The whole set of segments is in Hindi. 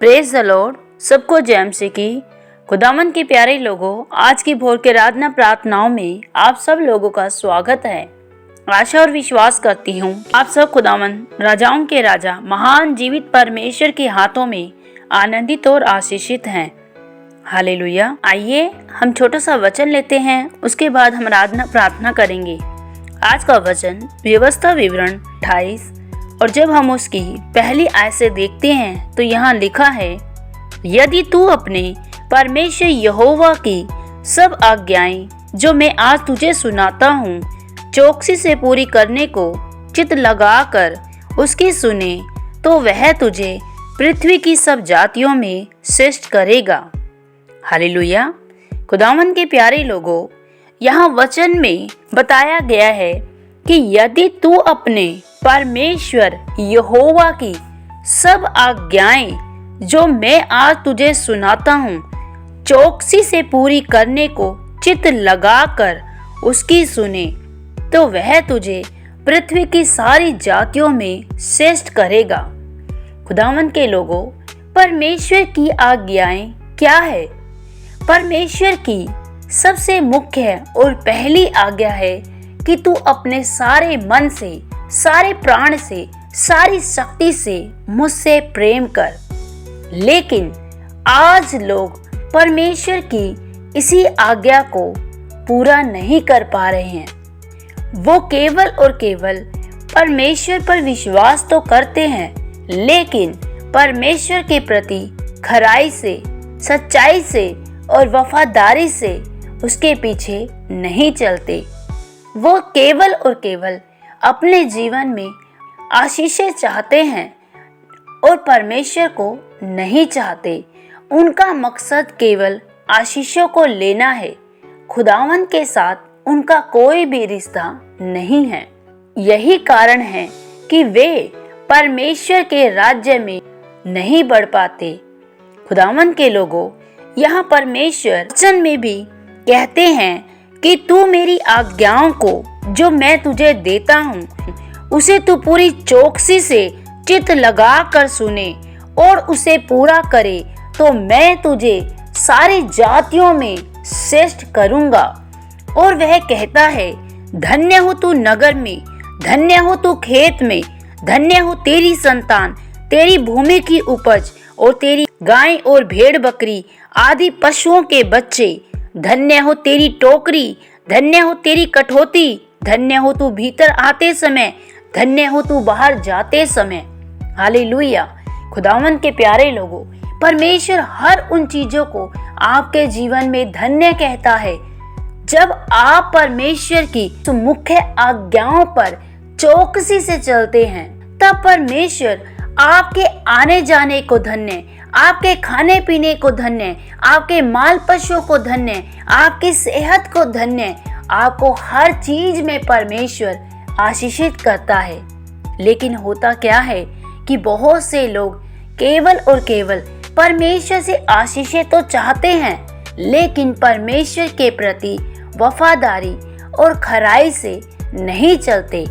Praise the Lord. सबको जय मसीह की। खुदावंद के प्यारे लोगों, आज की भोर के आराधना प्रार्थनाओं में आप सब लोगों का स्वागत है। आशा और विश्वास करती हूँ आप सब खुदावंद राजाओं के राजा महान जीवित परमेश्वर के हाथों में आनंदित और आशीषित हैं। हालेलुया। आइए हम छोटा सा वचन लेते हैं, उसके बाद हम आराधना प्रार्थना करेंगे। आज का वचन व्यवस्था विवरण 28, और जब हम उसकी पहली आयत से देखते हैं तो यहाँ लिखा है, यदि तू अपने परमेश्वर यहोवा की सब आज्ञाएं जो मैं आज तुझे सुनाता हूँ चौकसी से पूरी करने को चित लगाकर उसकी सुने तो वह तुझे पृथ्वी की सब जातियों में श्रेष्ठ करेगा। हालेलुया। खुदावंद के प्यारे लोगों, यहाँ वचन में बताया गया है कि यदि तू अपने परमेश्वर यहोवा की सब आज्ञाएं जो मैं आज तुझे सुनाता हूँ चौकसी से पूरी करने को चित लगाकर उसकी सुने तो वह तुझे पृथ्वी की सारी जातियों में श्रेष्ठ करेगा। खुदावंद के लोगों, परमेश्वर की आज्ञाएं क्या है? परमेश्वर की सबसे मुख्य और पहली आज्ञा है कि तू अपने सारे मन से, सारे प्राण से, सारी शक्ति से मुझसे प्रेम कर। लेकिन आज लोग परमेश्वर की इसी आज्ञा को पूरा नहीं कर पा रहे हैं। वो केवल और केवल परमेश्वर पर विश्वास तो करते हैं, लेकिन परमेश्वर के प्रति खराई से, सच्चाई से और वफादारी से उसके पीछे नहीं चलते। वो केवल और केवल अपने जीवन में आशीषें चाहते हैं और परमेश्वर को नहीं चाहते। उनका मकसद केवल आशीषों को लेना है। खुदावंद के साथ उनका कोई भी रिश्ता नहीं है। यही कारण है कि वे परमेश्वर के राज्य में नहीं बढ़ पाते। खुदावंद के लोगों, यहाँ परमेश्वर वचन में भी कहते हैं कि तू मेरी आज्ञाओं को जो मैं तुझे देता हूँ उसे तू पूरी चौकसी से चित लगा कर सुने और उसे पूरा करे तो मैं तुझे सारी जातियों में श्रेष्ठ करूँगा। और वह कहता है, धन्य हो तू नगर में, धन्य हो तू खेत में, धन्य हो तेरी संतान, तेरी भूमि की उपज और तेरी गाय और भेड़ बकरी आदि पशुओं के बच्चे। धन्य हो तेरी टोकरी, धन्य हो तेरी कठौती, धन्य हो तू भीतर आते समय, धन्य हो तू बाहर जाते समय। हालेलुया। खुदावंद के प्यारे लोगों, परमेश्वर हर उन चीजों को आपके जीवन में धन्य कहता है। जब आप परमेश्वर की मुख्य आज्ञाओं पर चौकसी से चलते हैं तब परमेश्वर आपके आने जाने को धन्य, आपके खाने पीने को धन्य, आपके माल पशुओं को धन्य, आपकी सेहत को धन्य, आपको हर चीज में परमेश्वर आशीषित करता है। लेकिन होता क्या है कि बहुत से लोग केवल और केवल परमेश्वर से आशीषें तो चाहते हैं, लेकिन परमेश्वर के प्रति वफादारी और खराई से नहीं चलते।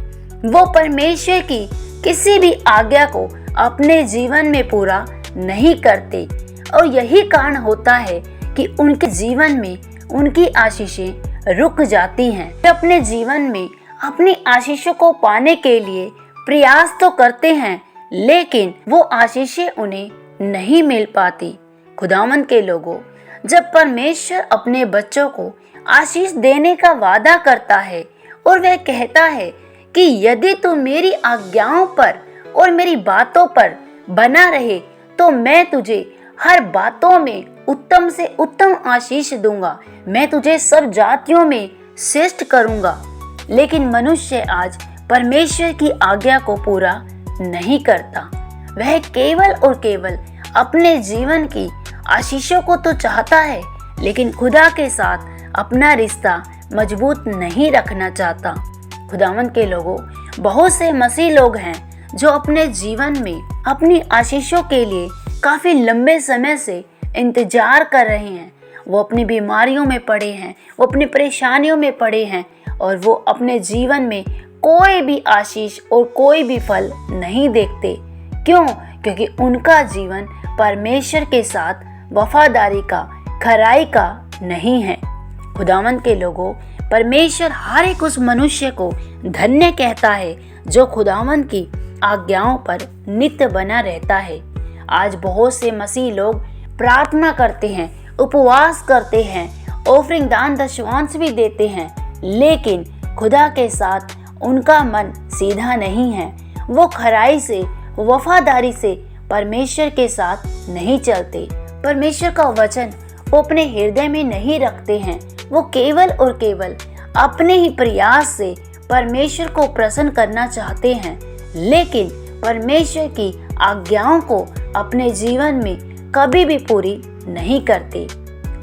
वो परमेश्वर की किसी भी आज्ञा को अपने जीवन में पूरा नहीं करते और यही कारण होता है कि उनके जीवन में उनकी आशीषें रुक जाती हैं। वे अपने जीवन में अपनी आशीषों को पाने के लिए प्रयास तो करते हैं, लेकिन वो आशीषें उन्हें नहीं मिल पाती। खुदावंद के लोगों, जब परमेश्वर अपने बच्चों को आशीष देने का वादा करता है और वह कहता है कि यदि तू मेरी आज्ञाओं पर और मेरी बातों पर बना रहे तो मैं तुझे हर बातों में उत्तम से उत्तम आशीष दूंगा, मैं तुझे सब जातियों में श्रेष्ठ करूंगा। लेकिन मनुष्य आज परमेश्वर की आज्ञा को पूरा नहीं करता। वह केवल और केवल अपने जीवन की आशीषों को तो चाहता है, लेकिन खुदा के साथ अपना रिश्ता मजबूत नहीं रखना चाहता। खुदावंद के लोगों, बहुत से मसीह लोग हैं जो अपने जीवन में अपनी आशीषों के लिए काफी लंबे समय से इंतजार कर रहे हैं। वो अपनी बीमारियों में पड़े हैं, वो अपनी परेशानियों में पड़े हैं और वो अपने जीवन में कोई भी आशीष और कोई भी फल नहीं देखते। क्यों? क्योंकि उनका जीवन परमेश्वर के साथ वफादारी का, खराई का नहीं है। खुदावंद के लोगों, परमेश्वर हर एक उस मनुष्य को धन्य कहता है जो खुदावंद की आज्ञाओं पर नित्य बना रहता है। आज बहुत से मसीह लोग प्रार्थना करते हैं, उपवास करते हैं, ऑफरिंग दान दशवांश भी देते हैं, लेकिन खुदा के साथ उनका मन सीधा नहीं है। वो खराई से, वफादारी से परमेश्वर के साथ नहीं चलते। परमेश्वर का वचन वो अपने हृदय में नहीं रखते हैं। वो केवल और केवल अपने ही प्रयास से परमेश्वर को प्रसन्न करना चाहते हैं, लेकिन परमेश्वर की आज्ञाओं को अपने जीवन में कभी भी पूरी नहीं करते।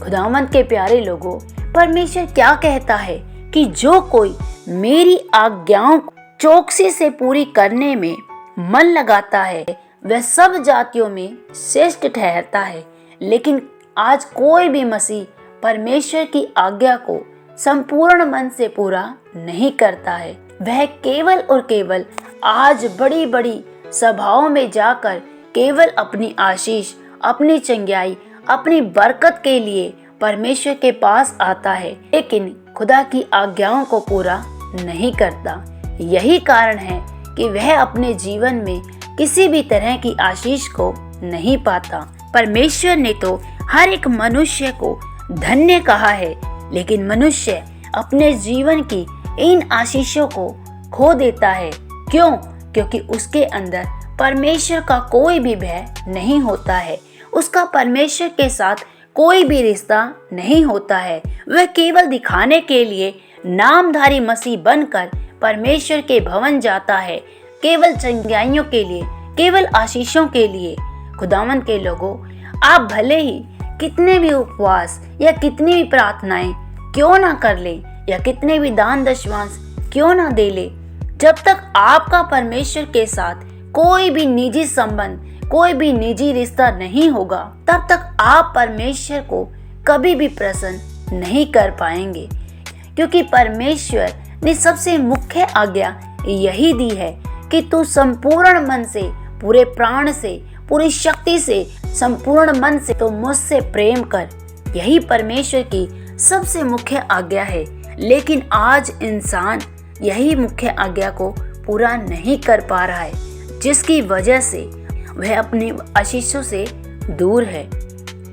खुदावंद के प्यारे लोगों, परमेश्वर क्या कहता है कि जो कोई मेरी आज्ञाओं को चौकसी से पूरी करने में मन लगाता है वह सब जातियों में श्रेष्ठ ठहरता है। लेकिन आज कोई भी मसीह परमेश्वर की आज्ञा को संपूर्ण मन से पूरा नहीं करता है। वह केवल और केवल आज बड़ी बड़ी सभाओं में जाकर केवल अपनी आशीष, अपनी चंगाई, अपनी बरकत के लिए परमेश्वर के पास आता है, लेकिन खुदा की आज्ञाओं को पूरा नहीं करता। यही कारण है कि वह अपने जीवन में किसी भी तरह की आशीष को नहीं पाता। परमेश्वर ने तो हर एक मनुष्य को धन्य कहा है, लेकिन मनुष्य अपने जीवन की इन आशीषों को खो देता है। क्यों? क्योंकि उसके अंदर परमेश्वर का कोई भी भय नहीं होता है। उसका परमेश्वर के साथ कोई भी रिश्ता नहीं होता है। वह केवल दिखाने के लिए नामधारी मसीह बनकर परमेश्वर के भवन जाता है, केवल चंगाइयों के लिए, केवल आशीषों के लिए। खुदावंद के लोगों, आप भले ही कितने भी उपवास या कितनी भी प्रार्थनाएं क्यों ना कर ले या कितने भी दान दशवांश क्यों ना दे ले, जब तक आपका परमेश्वर के साथ कोई भी निजी संबंध, कोई भी निजी रिश्ता नहीं होगा, तब तक आप परमेश्वर को कभी भी प्रसन्न नहीं कर पाएंगे। क्योंकि परमेश्वर ने सबसे मुख्य आज्ञा यही दी है कि तू संपूर्ण मन से, पूरे प्राण से, पूरी शक्ति से, संपूर्ण मन से तो मुझसे प्रेम कर। यही परमेश्वर की सबसे मुख्य आज्ञा है। लेकिन आज इंसान यही मुख्य आज्ञा को पूरा नहीं कर पा रहा है, जिसकी वजह से वह अपनी आशीषों से दूर है।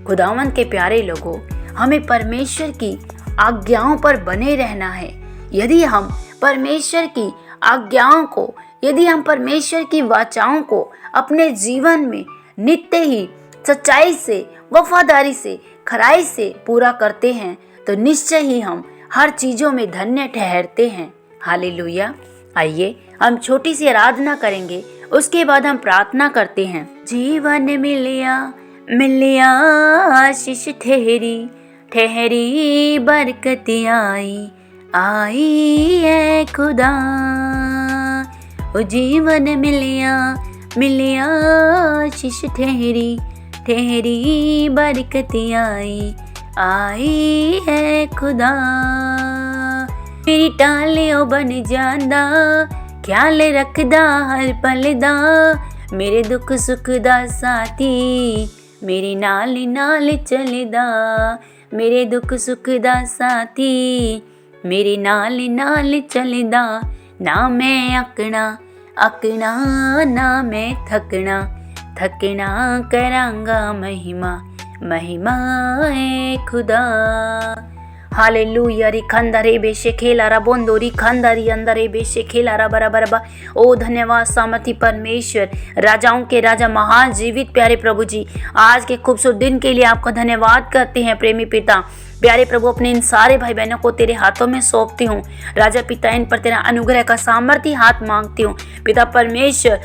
खुदावंद के प्यारे लोगों, हमें परमेश्वर की आज्ञाओं पर बने रहना है। यदि हम परमेश्वर की आज्ञाओं को, यदि हम परमेश्वर की वाचाओं को अपने जीवन में नित्य ही सच्चाई से, वफादारी से, खराई से पूरा करते हैं, तो निश्चय ही हम हर चीजों में धन्य ठहरते हैं। हालेलुया। आइए हम छोटी सी आराधना करेंगे, उसके बाद हम प्रार्थना करते हैं। जीवन मिलिया मिलिया आशीष ठहरी, ठहरी बरकत आई, आई है खुदा। ओ जीवन मिलिया मिलिया आशीष ठहरी, ठहरी बरकत आई, आई है खुदा। मेरी टालियों बन जांदा, ख्याल रखदा हर पल दा, मेरे दुख सुख दा साथी, मेरे नाल नाल चलदा, मेरे दुख सुख दा साथी, मेरे नाल नाल चलदा। ना मैं अकना अकना, ना मैं थकना थकना, करांगा महिमा, महिमा है खुदा। हालेलुया। री खंदरे बेशे खेला रा बोंदोरी खंदरी अंदरे बेशे खेला रा बराबरबा। ओ धन्यवाद सामर्थी परमेश्वर, राजाओं के राजा, महान जीवित प्यारे प्रभु जी, आज के खूबसूरत दिन के लिए आपका धन्यवाद करते हैं। प्रेमी पिता, प्यारे प्रभु, अपने इन सारे भाई बहनों को तेरे हाथों में सौंपती हूँ। राजा पिता, इन पर तेरा अनुग्रह का सामर्थी हाथ मांगती हूँ। पिता परमेश्वर,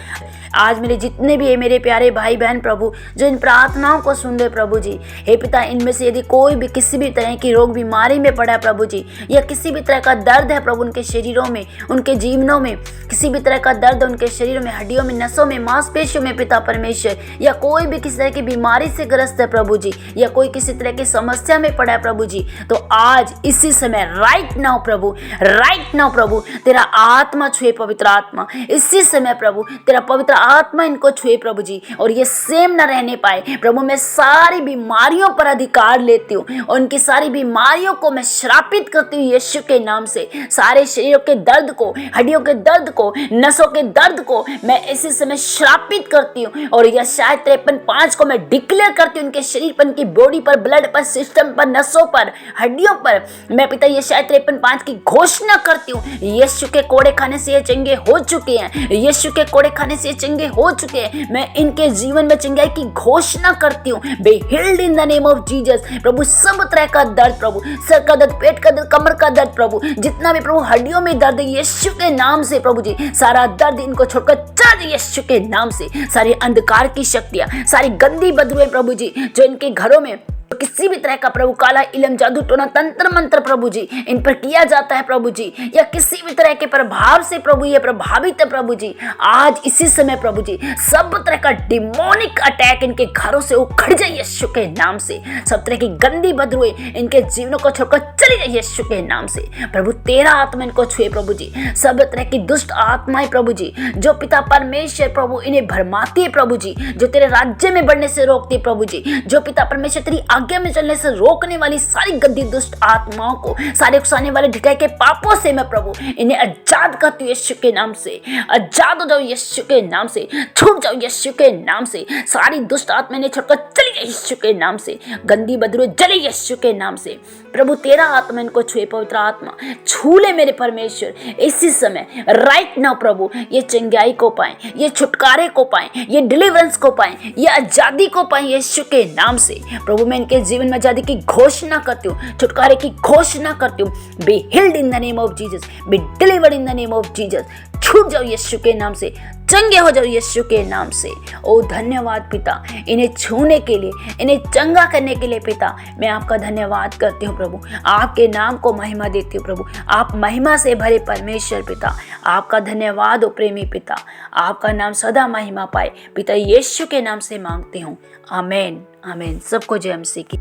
आज मेरे जितने भी है मेरे प्यारे भाई बहन प्रभु, जो इन प्रार्थनाओं को सुन रहे प्रभु जी, हे पिता, इनमें से यदि कोई भी किसी भी तरह की रोग बीमारी में पड़ा है प्रभु जी, या किसी भी तरह का दर्द है प्रभु उनके शरीरों में, उनके जीवनों में किसी भी तरह का दर्द उनके शरीरों में, हड्डियों में, नसों में, मांसपेशियों में पिता परमेश्वर, या कोई भी किसी तरह की बीमारी से ग्रस्त है प्रभु जी, या कोई किसी तरह की समस्या में पड़ा है प्रभु जी, तो आज इसी समय राइट नाउ प्रभु, राइट नाउ प्रभु, तेरा आत्मा छुए, पवित्र आत्मा इसी समय प्रभु, तेरा पवित्र आत्मा इनको छुए प्रभु जी, और ये सेम न रहने पाए प्रभु। मैं सारी बीमारियों पर अधिकार लेती हूँ और उनकी सारी बीमारियों को मैं श्रापित करती हूँ यीशु के नाम से। सारे शरीरों के दर्द को, हड्डियों के दर्द को, नसों के दर्द को मैं इसी समय श्रापित करती हूँ। और यशायाह 53:5 को मैं डिक्लेयर करती हूँ उनके शरीर पर, उनकी बॉडी पर, ब्लड पर, सिस्टम पर, नसों पर, हड्डियों पर। मैं पिता यशायाह 53:5 की घोषणा करती हूँ, यीशु के कोड़े खाने से ये चंगे हो चुके हैं, यीशु के कोड़े खाने से ये चंगे हो चुके हैं। मैं इनके जीवन में चंगाई की घोषणा करती हूँ। Be healed in the name of Jesus. प्रभु सब तरह का दर्द प्रभु, सर का दर्द, पेट का दर्द, कमर का दर्द प्रभु, जितना भी प्रभु हड्डियों में दर्द है यीशु के नाम से प्रभु जी, सारा दर्द इनको छोड़कर चल यीशु के नाम से। सारी अंधकार की शक्तियां, सारी गंदी बदबुएं प्रभु जी जो इनके घरों में किसी भी तरह का प्रभु काला इलम, जादू टोना, तंत्र मंत्र प्रभु जी इन पर किया जाता है प्रभु जी, या किसी भी तरह के प्रभाव से प्रभु ये प्रभावित है प्रभु जी, आज इसी समय प्रभु जी सब तरह का डिमोनिक अटैक इनके घरों से उखड़ जाए यीशु के नाम से। सब तरह की गंदी बदबुएं इनके जीवनों को छोड़कर चली जाए यीशु के नाम से। प्रभु तेरा आत्मा इनको छुए प्रभु जी। सब तरह की दुष्ट आत्माएं प्रभु जी जो पिता परमेश्वर प्रभु इन्हें भरमाती है प्रभु जी, जो तेरे राज्य में बढ़ने से रोकती है प्रभु जी, जो पिता परमेश्वर तेरी आज्ञा में चलने से रोकने वाली सारी गंदी दुष्ट आत्माओं को, सारे उकसाने वाले ढिठाई के पापों से मैं प्रभु इन्हें आजाद करती हूँ यीशु के नाम से। आजाद हो जाओ यीशु के नाम से, छूट जाओ यीशु के नाम से। सारी दुष्ट आत्मा इन्हें छोड़कर चली जाए यीशु के नाम से। गंदी बदबू जले यीशु के नाम से। प्रभु तेरा आत्मा इनको छुए, पवित्र आत्मा छू ले मेरे परमेश्वर इसी समय, राइट नाउ प्रभु। ये चंगाई को पाए, ये छुटकारे को पाए, ये डिलीवरेंस को पाए, ये आजादी को पाए यीशु के नाम से। प्रभु मैं इनके जीवन में आजादी की घोषणा करती हूँ, छुटकारे की घोषणा करती हूँ। Be healed in the name of Jesus, be delivered in the name of Jesus. छूट जाओ यीशु के नाम से, चंगे हो जाओ यीशु के नाम से। ओ धन्यवाद पिता, इन्हें छूने के लिए, इन्हें चंगा करने के लिए पिता मैं आपका धन्यवाद करती हूँ प्रभु। आपके नाम को महिमा देती हूँ प्रभु। आप महिमा से भरे परमेश्वर पिता, आपका धन्यवाद हो प्रेमी पिता। आपका नाम सदा महिमा पाए पिता, यीशु के नाम से मांगती हूँ, आमीन आमीन। सबको जय मसीह की।